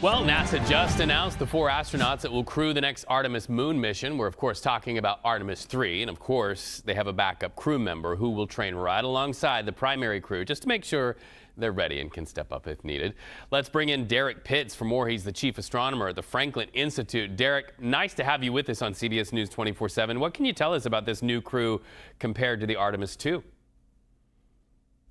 Well, NASA just announced the 4 astronauts that will crew the next Artemis moon mission. We're, of course, talking about Artemis III. And, of course, they have a backup crew member who will train right alongside the primary crew just to make sure they're ready and can step up if needed. Let's bring in Derrick Pitts for more. He's the chief astronomer at the Franklin Institute. Derrick, nice to have you with us on CBS News 24/7. What can you tell us about this new crew compared to the Artemis II?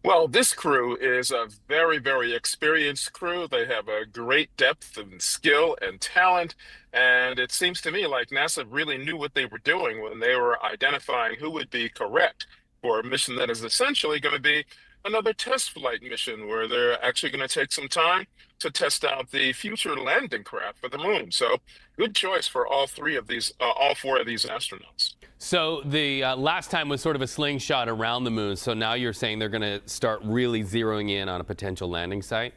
Well, this crew is a very, very experienced crew. They have a great depth and skill and talent. And it seems to me like NASA really knew what they were doing when they were identifying who would be correct for a mission that is essentially going to be another test flight mission where they're actually going to take some time to test out the future landing craft for the moon. So good choice for all four of these astronauts. So the last time was sort of a slingshot around the moon. So now you're saying they're going to start really zeroing in on a potential landing site?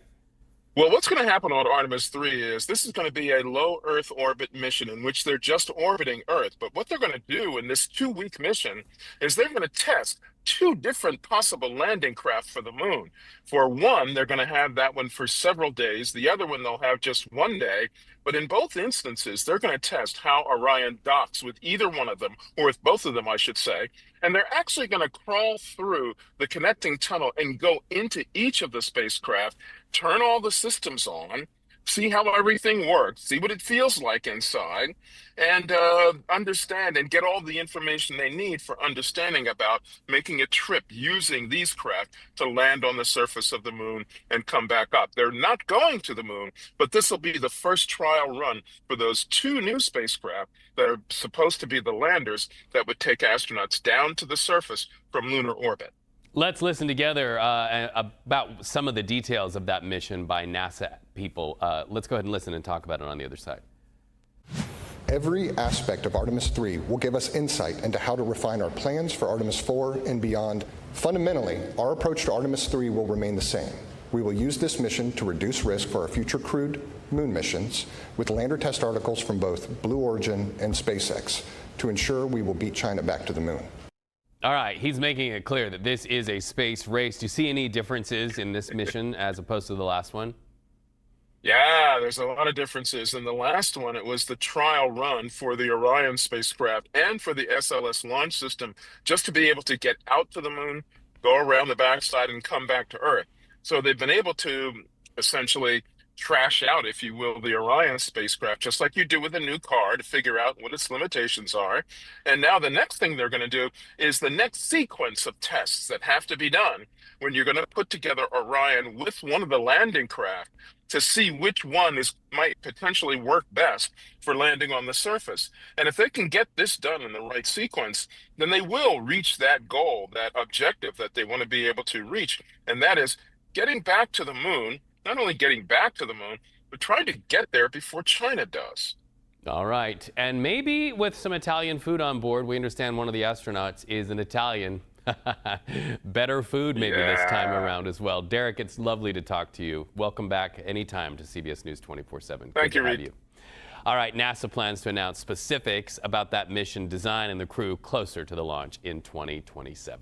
Well, what's going to happen on Artemis 3 is this is going to be a low Earth orbit mission in which they're just orbiting Earth. But what they're going to do in this 2-week mission is they're going to test 2 different possible landing craft for the moon. For one, they're going to have that one for several days. The other one, they'll have just 1 day. But in both instances, they're going to test how Orion docks with either one of them, or with both of them, I should say. And they're actually going to crawl through the connecting tunnel and go into each of the spacecraft, turn all the systems on, see how everything works, see what it feels like inside, and understand and get all the information they need for understanding about making a trip using these craft to land on the surface of the moon and come back up. They're not going to the moon, but this will be the first trial run for those 2 new spacecraft that are supposed to be the landers that would take astronauts down to the surface from lunar orbit. Let's listen together about some of the details of that mission by NASA people. Let's go ahead and listen and talk about it on the other side. Every aspect of Artemis 3 will give us insight into how to refine our plans for Artemis 4 and beyond. Fundamentally, our approach to Artemis 3 will remain the same. We will use this mission to reduce risk for our future crewed moon missions with lander test articles from both Blue Origin and SpaceX to ensure we will beat China back to the moon. All right, he's making it clear that this is a space race. Do you see any differences in this mission as opposed to the last one? Yeah, there's a lot of differences. In the last one, it was the trial run for the Orion spacecraft and for the SLS launch system, just to be able to get out to the moon, go around the backside, and come back to Earth. So they've been able to essentially trash out, if you will, the Orion spacecraft, just like you do with a new car to figure out what its limitations are. And now the next thing they're going to do is the next sequence of tests that have to be done when you're going to put together Orion with one of the landing craft to see which one might potentially work best for landing on the surface. And if they can get this done in the right sequence, then they will reach that goal, that objective that they want to be able to reach. And that is getting back to the moon, not only getting back to the moon, but trying to get there before China does. All right. And maybe with some Italian food on board. We understand one of the astronauts is an Italian. Better food maybe this time around as well. Derrick, it's lovely to talk to you. Welcome back anytime to CBS News 24/7. Thank you, Reed. All right, NASA plans to announce specifics about that mission design and the crew closer to the launch in 2027.